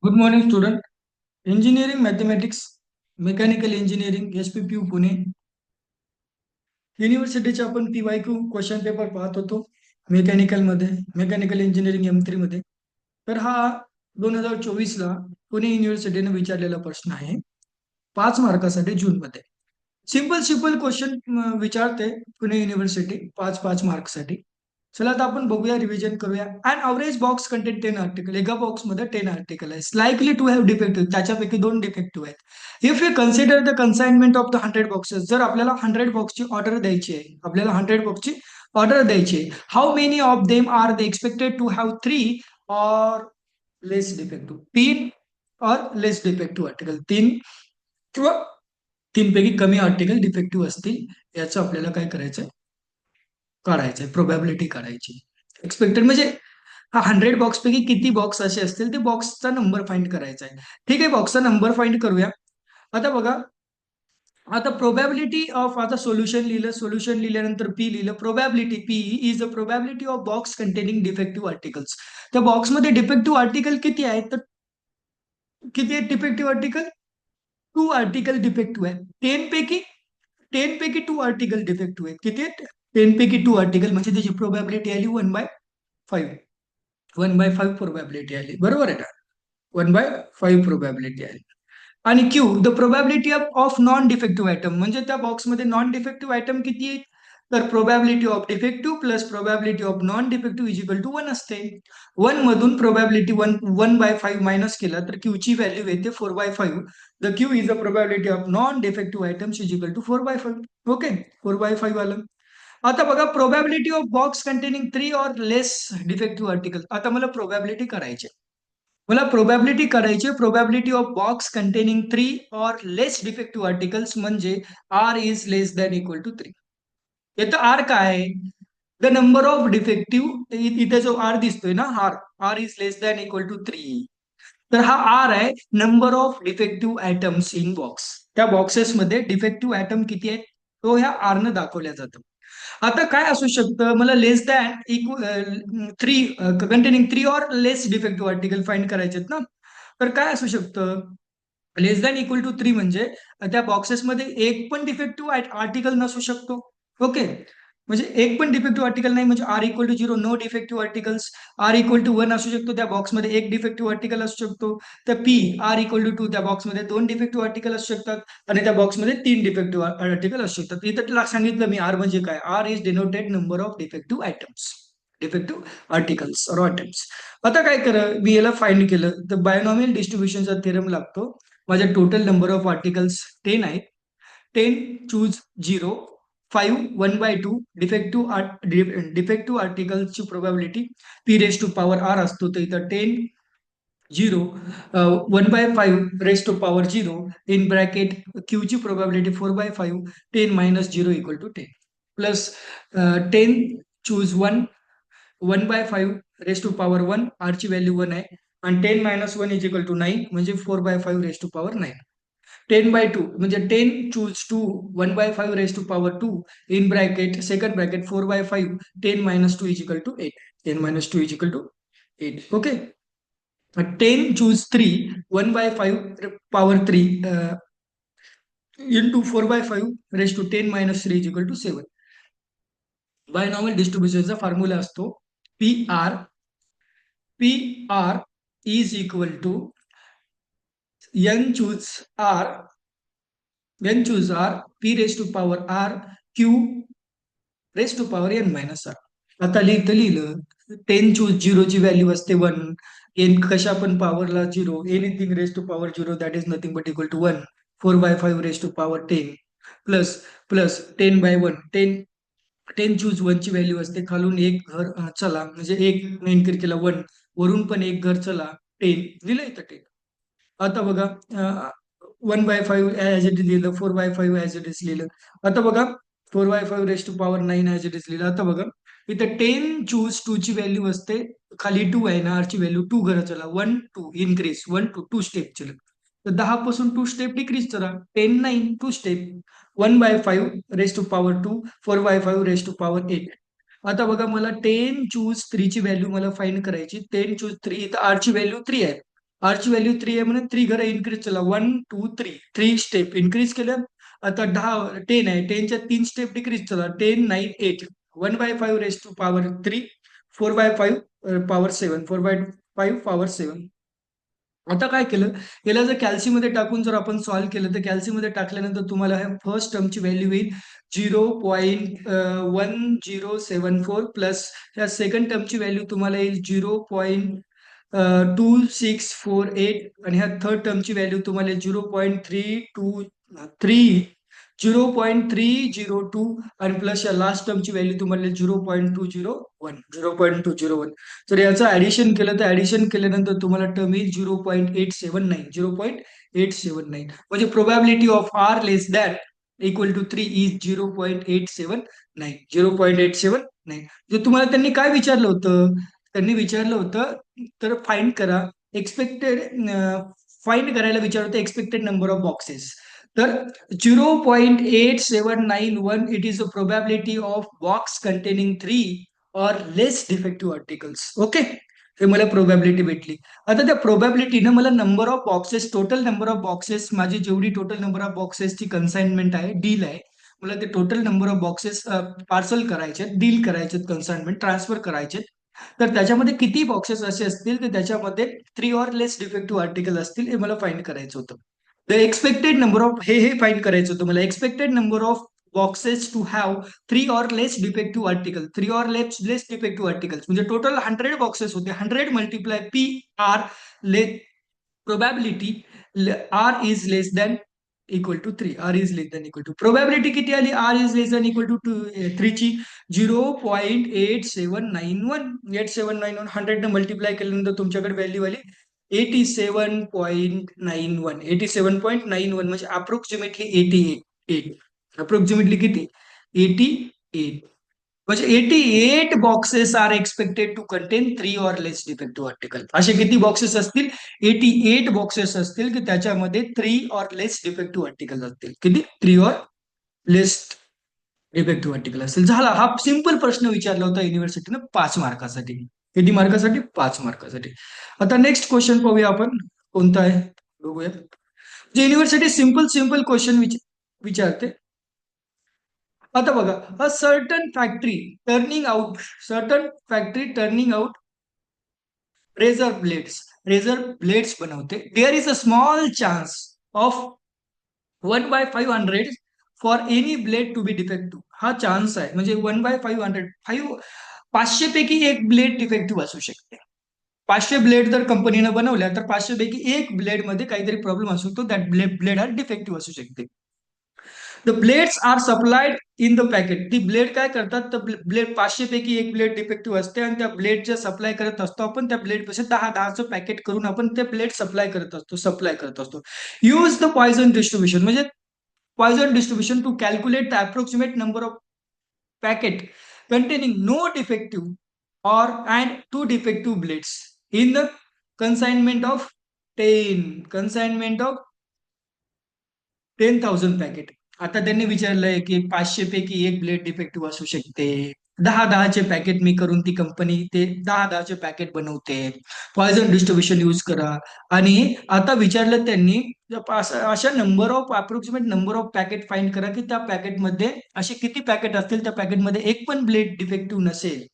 Good morning student. Engineering mathematics, mechanical engineering, SPPU Pune युनिव्हर्सिटीचे आपण PYQ question paper पाहत होतो. मेकॅनिकल इंजिनिअरिंग M3 मध्ये. तर हा 2024ला पुणे युनिव्हर्सिटीने विचारलेला प्रश्न आहे, 5 मार्कासाठी जूनमध्ये. सिंपल सिंपल क्वेश्चन विचारते पुणे युनिव्हर्सिटी 5-5 मार्कसाठी. चला आता आपण बघूया, रिव्हिजन करूया. And average box content 10 article. एका बॉक्समध्ये 10 आर्टिकल आहे. लाईकली टू हॅव डिफेक्टिव्ह, त्याच्यापैकी 2 डिफेक्टिव्ह आहेत. If you consider the consignment of the 100 boxes, जर आपल्याला 100 बॉक्सची ऑर्डर द्यायची आहे, how many of them are they expected to have 3 or less defective, 3 or less defective article, 3 किंवा 3 पैकी कमी आर्टिकल डिफेक्टिव्ह असतील, याचं आपल्याला काय करायचंय, काढायचंय, प्रोबॅबिलिटी काढायची. एक्सपेक्टेड म्हणजे हा 100 बॉक्स पैकी किती बॉक्स असे असतील, ते बॉक्सचा नंबर फाइंड करायचा आहे. ठीक आहे, बॉक्सचा नंबर फाइंड करूया. आता बघा, आता प्रोबॅबिलिटी ऑफ, आता सोल्युशन लिहिल्यानंतर पी लिहिलं. Probability P is the probability of box containing defective articles. त्या बॉक्समध्ये डिफेक्टिव्ह आर्टिकल किती आहेत, तर किती आहेत डिफेक्टिव्ह आर्टिकल? 2 आर्टिकल डिफेक्टिव्ह आहेत. 10 पैकी 2 आर्टिकल डिफेक्टिव्ह आहेत. किती आहेत? 10 पैकी 2 आर्टिकल, म्हणजे त्याची प्रोबॅबिलिटी आली 1/5. 1/5 प्रोबॅबिलिटी आली, बरोबर आहे का? 1/5 प्रोबॅबिलिटी आली. आणि q the probability of non defective item, म्हणजे त्या बॉक्समध्ये नॉन डिफेक्टिव्ह आयटम किती आहेत, तर probability of defective plus probability of non defective is equal to 1 असते. 1 मधून प्रोबॅबिलिटी 1/5 मायनस केला तर क्यू ची व्हॅल्यू येते 4/5. The q is the probability of non defective items is equal to 4/5. Okay, 4/5 आलं. आता बघा, probability of box containing 3 or less defective article. आता मला प्रोबॅबिलिटी करायची, probability of box containing 3 or less defective articles, म्हणजे r is less than equal to 3. येतं R काय आहे, द नंबर ऑफ डिफेक्टिव्ह, इथे जो आर दिसतोय ना, r is less than equal to 3. तर हा आर आहे number of defective items in box. त्या बॉक्सेसमध्ये डिफेक्टिव्ह आयटम किती आहेत, तो ह्या आर न दाखवल्या जातं. आता काय असू शकतं, मला लेस than equal 3 containing 3 or less defective article find करायचे आहेत ना. तर काय असू शकतं, लेस दॅन इक्वल टू 3 म्हणजे त्या बॉक्सेसमध्ये एक पण डिफेक्टिव्ह आर्टिकल नसू शकतो. ओके, म्हणजे एक पण डिफेक्टिव्ह आर्टिकल नाही, म्हणजे r equal to 0, no defective articles. R equal to 1 असू शकतो, त्या बॉक्समध्ये एक डिफेक्टिव्ह आर्टिकल असू शकतो. तर पी आर इक्वल टू 2, त्या बॉक्समध्ये 2 डिफेक्टिव्ह आर्टिकल असू शकतात. आणि त्या बॉक्समध्ये 3 डिफेक्टिव्ह आर्टिकल असू शकतात. इथं तुला सांगितलं मी आर म्हणजे काय. R is denoted number of defective items, defective articles or items. आता काय करा, मी याला फाइंड केलं तर बायनॉमियल डिस्ट्रीब्युशनचा थेरम लागतो. माझ्या टोटल नंबर ऑफ आर्टिकल्स 10 आहेत. 10 चूज 0, 5 1/2 डिफेक्टिव्ह आर्टिकलची probability P raise to power R असतो. तर इथं 10 0 1/5 raise to power 0 in bracket Q ची probability 4/5, 10 minus 0 equal to 10 plus 10 choose 1, 1/5 raise to power 1, R ची व्हॅल्यू 1 आहे. आणि 10 मायनस 1 इज इक्वल टू 9, म्हणजे 4/5 रेस टू पॉवर 9. 10/2 म्हणजे 10 choose 2, 1/5 raise to power 2 in bracket second bracket 4/5, 10 minus 2 is equal to 8. 10 minus 2 is equal to 8. Okay, 10 choose 3, 1/5 power 3 into 4/5 raise to 10 minus 3 is equal to 7. Binomial डिस्ट्रीब्युशनचा formula असतो P R is equal to N choose R, P raise to power R Q raise to power N minus r. आता लिहिलं 10 choose 0 ची value असते 1, n कशा पण पॉवरला 0, anything raise to power 0 that is nothing but equal to 1, 4/5 raise to power 10 plus plus 10/1, 10 choose 1 ची value असते, खालून एक घर चला, म्हणजे एक इन्क्रीज केला 1, वरून पण एक घर चला 10, दिलं इथं 10. आता बघा, 1/5 ऍज इट इज लिहिलं, 4/5 ऍज इट इज लिहिलं. आता बघा, 4/5 raise to power 9 as it is लिहिलं. आता बघा, इथं 10 चूज 2 ची व्हॅल्यू असते, खाली 2 आहे ना, आर ची व्हॅल्यू 2 घरं चला, 1 2 इन्क्रीज, 1 2 2 स्टेप चला. तर 10 पासून 2 स्टेप डिक्रीज करा, 10 9 2 step, 1/5 raise to power 2, 4/5 raise to power 8. आता बघा, मला 10 चूज 3 ची व्हॅल्यू मला फाइंड करायची. 10 चूज 3, इथं आर ची व्हॅल्यू 3 आहे. आरची व्हॅल्यू 3 आहे म्हणून 3 घरं इन्क्रीज केला, 1 2 3 3 स्टेप इन्क्रीज केलं. आता 10 आहे, 10च्या 3 स्टेप डिक्रीज केला, 10 9 8, 1/5 raise to power 3, 4/5 power 7, 4/5 power 7. आता काय केलं, याला जर कॅल्सी मध्ये टाकून जर आपण सॉल्व्ह केलं तर कॅल्सी मध्ये टाकल्यानंतर तुम्हाला ह्या फर्स्ट टर्मची व्हॅल्यू येईल 0.1074 प्लस ह्या सेकंड टर्मची व्हॅल्यू तुम्हाला येईल 0.2648 आणि ह्या थर्ड टर्मची व्हॅल्यू तुम्हाला 0.302 आणि प्लस या लास्ट टर्मची व्हॅल्यू तुम्हाला 0.201. जर याचं ऍडिशन केलं तर ऍडिशन केल्यानंतर तुम्हाला टर्म येईल 0.879 म्हणजे probability of r less than equal to 3 is 0.879. जर तुम्हाला त्यांनी काय विचारलं होतं, त्यांनी विचारलं होतं तर फाइंड करायला विचारलं होतं एक्सपेक्टेड नंबर ऑफ बॉक्सेस. तर 0.8791 it is a probability of box containing 3 or less defective articles. Okay, हे मला प्रोबॅबिलिटी भेटली. आता त्या प्रोबॅबिलिटीनं मला number of boxes, total number of boxes, माझी जेवढी टोटल नंबर ऑफ बॉक्सेसची कन्साइनमेंट आहे, डील आहे, मला ते total number of boxes parcel करायचे, डील करायचे, कन्साइनमेंट ट्रान्सफर करायचे. तर त्याच्यामध्ये किती बॉक्सेस असे असतील की त्याच्यामध्ये 3 ऑर लेस डिफेक्टिव्ह आर्टिकल असतील, हे मला फाइंड करायचं होतं. द एक्सपेक्टेड नंबर ऑफ हे फाइंड करायचं होतं मला. Expected number of boxes to have 3 or less defective article, 3 or less defective articles म्हणजे टोटल 100 बॉक्सेस होते. 100 मल्टिप्लाय पी आर ले probability r is less than equal to 3, r is less than equal to, probability किती आली r is less than equal to 3 ची 0.8791. 8791 100 ने multiply केल्यानंतर तुमच्याकडे value आली 87.91. 87.91 म्हणजे अप्रोक्सिमेटली 88. अप्रोक्सिमेटली किती, 88. म्हणजे 88 boxes are expected to contain 3 or less defective article. असे किती बॉक्सेस असतील, 88 बॉक्सेस असतील की त्याच्यामध्ये 3 ऑर लेस डिफेक्टिव्ह आर्टिकल असतील. किती, 3 ऑर लेस डिफेक्टिव्ह आर्टिकल असेल. झाला, हा सिंपल प्रश्न विचारला होता युनिव्हर्सिटीनं 5 मार्कासाठी. किती मार्कासाठी, 5 मार्कासाठी. आता नेक्स्ट क्वेश्चन पाहूया आपण कोणता आहे, बघूया. जे युनिव्हर्सिटी सिंपल सिंपल क्वेश्चन विचारते. आता बघा, a certain factory turning out razor blades बनवते. There is a small chance of 1/500 for any blade to be defective. हा चान्स आहे म्हणजे 1/500, 500 पैकी एक ब्लेड डिफेक्टिव्ह असू शकते. 500 ब्लेड जर कंपनीनं बनवल्या तर 500 पैकी एक ब्लेड मध्ये काहीतरी प्रॉब्लेम असू शकतो, दॅट ब्लेड हा डिफेक्टिव्ह असू शकते. The blades are supplied in the packet. ती ब्लेड काय करतात, तर ब्लेड 500 पैकी एक ब्लेड डिफेक्टिव्ह असते आणि त्या ब्लेड ज्या सप्लाय करत असतो आपण, त्या ब्लेड पेक्षा 10-10चं पॅकेट करून आपण ते ब्लेड सप्लाय करत असतो. यूज द पॉइझन डिस्ट्रीब्युशन म्हणजे Poisson distribution to calculate the approximate number of packet containing no defective or and two defective blades in the consignment of 10,000 packet. आता त्यांनी विचारलंय की 500 पैकी एक ब्लेड डिफेक्टिव्ह असू शकते, 10-10चे पॅकेट मी करून ती कंपनी ते 10-10चे पॅकेट बनवते, पॉइझन डिस्ट्रीब्युशन यूज करा. आणि आता विचारलं त्यांनी अशा approximate number of packet find करा की त्या पॅकेटमध्ये असे किती पॅकेट असतील, त्या पॅकेटमध्ये एक पण ब्लेड डिफेक्टिव्ह नसेल,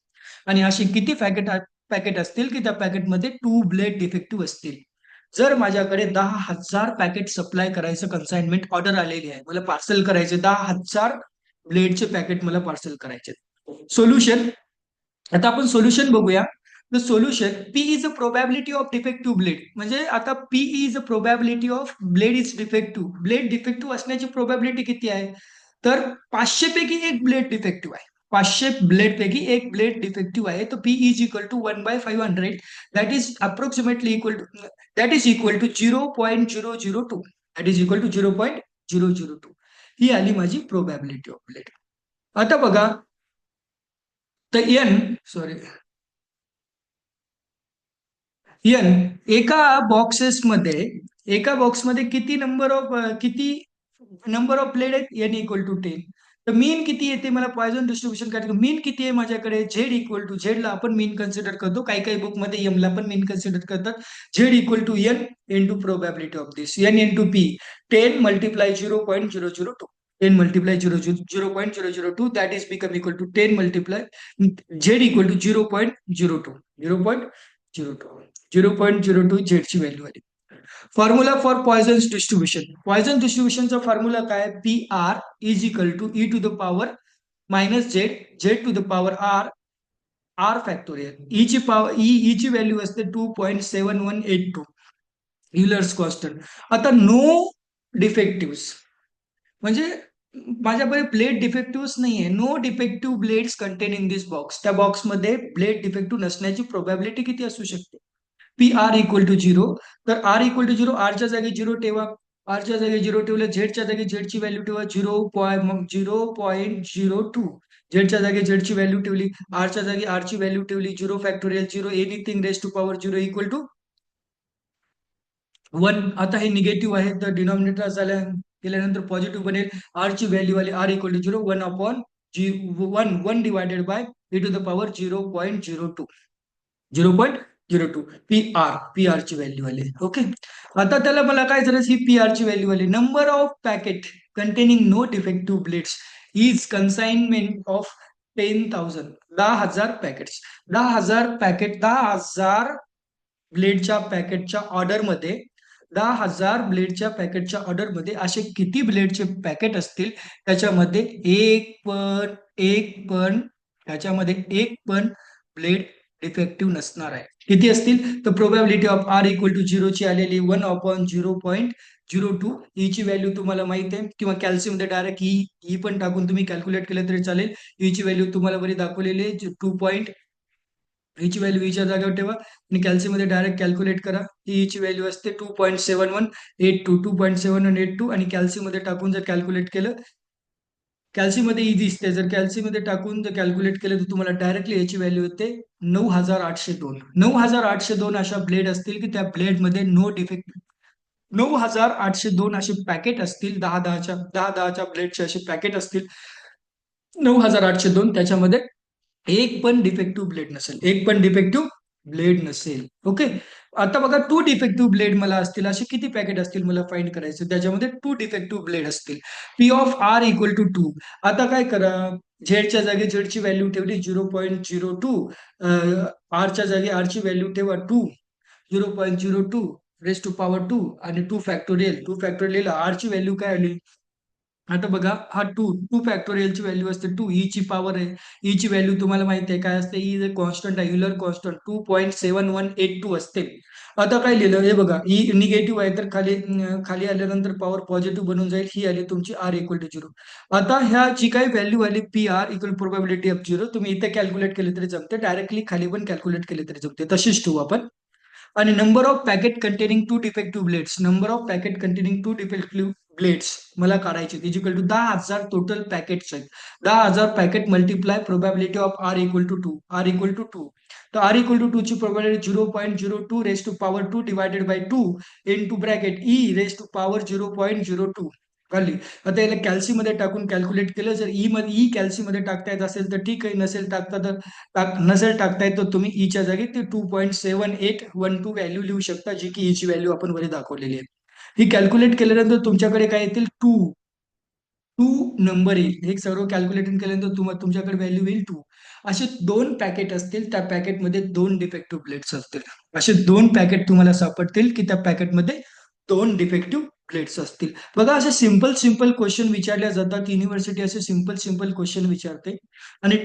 आणि अशी किती पॅकेट असतील की त्या पॅकेटमध्ये 2 ब्लेड डिफेक्टिव्ह असतील. जर माझ्याकडे 10,000 पॅकेट सप्लाय करायचं कन्साइनमेंट ऑर्डर आलेली आहे, मला पार्सल करायचे 10,000 ब्लेडचे पॅकेट मला पार्सल करायचे. सोल्युशन, आता आपण सोल्युशन बघूया. The solution, P is a probability of defective blade. म्हणजे आता P is a probability of blade is defective. Blade defective असण्याची प्रोबॅबिलिटी किती आहे, तर 500 पैकी एक ब्लेड डिफेक्टिव्ह आहे. 500 ब्लेड पैकी एक ब्लेड डिफेक्टिव्ह आहे, तर p is equal to 1/500, that is approximately equal to, that is equal to 0.002. That is equal to 0.002. ही आली माझी प्रोबॅबिलिटी ऑफ ब्लेड. आता बघा, तर एन एका बॉक्समध्ये किती नंबर ऑफ ब्लेड आहेत, एन इक्वल टू 10. तर मीन किती येते मला पॉइझन डिस्ट्रीब्युशन काढायचं. मीन किती आहे माझ्याकडे, झेड इक्वल टू, झेडला आपण मीन कन्सिडर करतो, काही काही बुक मध्ये एम ला पण मीन कन्सिडर करतात. Z equal to n into probability of this, n into p, 10 multiply 0.002, 10 multiply 0.002, that is become equal to 10 multiply z equal to 0.02, 0.02, 0.02 z ची value आली. Formula for Poisson's distribution, Poisson डिस्ट्रीब्युशनचा formula काय, P R is equal to E to the power minus Z, Z to the power R, R factorial. E ची power E ची value असते 2.7182 Euler's constant. आता no defective म्हणजे माझ्याकडे blade defective नाहीये, no defective blades contain in this box. त्या बॉक्समध्ये blade defective नसण्याची प्रोबॅबिलिटी किती असू शकते, P R equal to zero. तर आर इक्वल टू झिरो, आरच्या जागी झिरो ठेवा, आरच्या जागी झिरो ठेवलं, झेडच्या जागी झेडची व्हॅल्यू ठेवा 0.02, झेडच्या जागी झेडची व्हॅल्यू ठेवली, आरच्या जागी आरची व्हॅल्यू ठेवली 0 factorial 0 anything raise to power 0 equal to 1. आता हे निगेटिव्ह आहे तर डिनॉमिनेटर केल्यानंतर पॉझिटिव्ह बनेल. आर ची व्हॅल्यू आली r equal to 0, 1 upon one divided by e to the power 0.02, 0.02 p r ची व्हॅल्यू आली. ओके, आता त्याला मला काय करायचं, ही पी आर ची व्हॅल्यू आली. Number of packet containing no defective blades is consignment of 10,000, 10,000 packets, 10,000 packet, 10,000 ब्लेडच्या पॅकेटच्या ऑर्डरमध्ये, 10,000 ब्लेडच्या पॅकेटच्या ऑर्डरमध्ये असे किती ब्लेडचे पॅकेट असतील, त्याच्यामध्ये एक पण त्याच्यामध्ये एक पण ब्लेड डिफेक्टिव्ह नसणार आहे. किती असतील तर probability of r equal to 0 ची आलेली 1 अपॉन 0.02. ई ची व्हॅल्यू तुम्हाला माहित आहे, किंवा कॅल्शियम मध्ये डायरेक्ट ई पण टाकून तुम्ही कॅल्क्युलेट केलं तरी चालेल. ई ची व्हॅल्यू तुम्हाला बरी दाखवलेली आहे 2. हीची व्हॅल्यू हीच्या जागेवर ठेवा आणि कॅल्शियम मध्ये डायरेक्ट कॅल्क्युलेट करा. हीची व्हॅल्यू असते 2.7182, 2.7182, आणि कॅल्शियम मध्ये टाकून जर कॅल्क्युलेट केलं, कॅल्शियम मध्ये ई दिसते, जर कॅल्शियम मध्ये टाकून जर कॅल्क्युलेट केलं तर तुम्हाला डायरेक्टली याची व्हॅल्यू येते 9,802. 9,802 अशा ब्लेड असतील की त्या ब्लेड मध्ये नो डिफेक्ट, 9,802 असे पॅकेट असतील, 10-10च्या ब्लेडचे असे पॅकेट असतील 9,802, त्याच्यामध्ये एक पण डिफेक्टिव्ह ब्लेड नसेल, एक पण डिफेक्टिव्ह ब्लेड नसेल. ओके, आता बघा टू डिफेक्टिव्ह ब्लेड मला असतील, असे किती पॅकेट असतील मला फाइंड करायचं, त्याच्यामध्ये टू डिफेक्टिव्ह ब्लेड असतील. P of r equal to 2. आता काय करा, झेडच्या जागी झेडची व्हॅल्यू ठेवली 0.02, आरच्या जागी आरची व्हॅल्यू ठेवा 2, 0.02 रेस टू पॉवर 2 आणि 2 फॅक्टोरियल आरची व्हॅल्यू काय आली. आता बघा हा 2 फॅक्टोरियलची व्हॅल्यू असते 2, ई ची पॉवर आहे, ई ची व्हॅल्यू तुम्हाला माहिती आहे काय असते, ई इज अ कॉन्स्टंट आहे, युलर कॉन्स्टंट 2.7182 असते. आता काय लिहिलं हे बघा, ई निगेटिव्ह आहे तर खाली आल्यानंतर पॉवर पॉझिटिव्ह बनून जाईल, ही आली तुमची आर इक्वल टू 0. आता ह्या जी काही व्हॅल्यू आली p R equal probability of 0, तुम्ही इथे कॅल्क्युलेट केले तरी जमते, डायरेक्टली खाली पण कॅल्क्युलेट केले तरी जमते, तशीच ठेवू आपण. आणि number of packet containing two defective blades, number of packet containing two defective blades मला काढायचे, इक्वल टू 10,000 टोटल पॅकेट्स आहेत. 10,000 packet multiply probability of r equal to 2, r equal to 2. तर आर इक्वल टू 2 ची probability 0.02 raise to power 2 divided by 2 into bracket e raise to power 0.02 खाली. आता याला कॅल्सी मध्ये टाकून कॅल्क्युलेट केलं, जर ई कॅल्सी मध्ये टाकता येत असेल तर ठीक आहे, नसेल टाकता येत तर तुम्ही ईच्या जागी ते 2.7812 व्हॅल्यू लिहू शकता, जी की ईची व्हॅल्यू आपण वरी दाखवलेली आहे. ही कॅल्क्युलेट केल्यानंतर तुमच्याकडे काय येतील, टू टू नंबर येईल. हे सर्व कॅल्क्युलेटिंग केल्यानंतर तुमच्याकडे व्हॅल्यू येईल 2. असे 2 पॅकेट असतील, त्या पॅकेटमध्ये 2 डिफेक्टिव्ह प्लेट्स असतील. असे 2 पॅकेट तुम्हाला सापडतील की त्या पॅकेटमध्ये 2 डिफेक्टिव्ह प्लेट्स असतील. बघा, असे सिंपल सिंपल क्वेश्चन विचारल्या जातात, युनिव्हर्सिटी असे सिंपल सिंपल क्वेश्चन विचारते आणि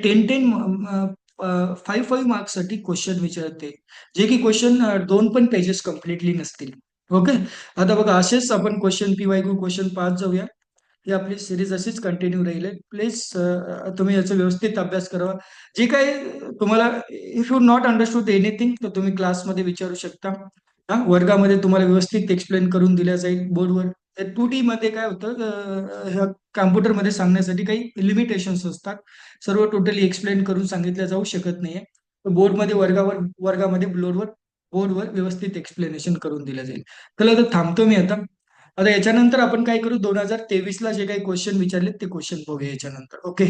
5 मार्क्स साठी क्वेश्चन विचारते, जे की क्वेश्चन 2 पण पेजेस कम्प्लिटली नसतील. ओके, आता बघा असेच आपण क्वेश्चन PYQ क्वेश्चन पाहत जाऊया. ही आपली सिरीज अशीच कंटिन्यू राहील. प्लीज तुम्ही याचा व्यवस्थित अभ्यास करावा. जे काही तुम्हाला, if you not understood anything तर तुम्ही क्लासमध्ये विचारू शकता. हा, वर्गामध्ये तुम्हाला व्यवस्थित एक्सप्लेन करून दिल्या जाईल बोर्डवर. 2D मध्ये काय होतं, कॉम्प्युटरमध्ये सांगण्यासाठी काही लिमिटेशन्स असतात, सर्व टोटली एक्सप्लेन करून सांगितलं जाऊ शकत नाहीये. बोर्डमध्ये वर्गामध्ये बोर्डवर व्यवस्थित एक्सप्लेनेशन करून दिलं जाईल. चला, तर थांबतो मी आता. आता याच्यानंतर आपण काय करू, 2023 ला जे काही क्वेश्चन विचारले ते क्वेश्चन बघूया याच्यानंतर. ओके.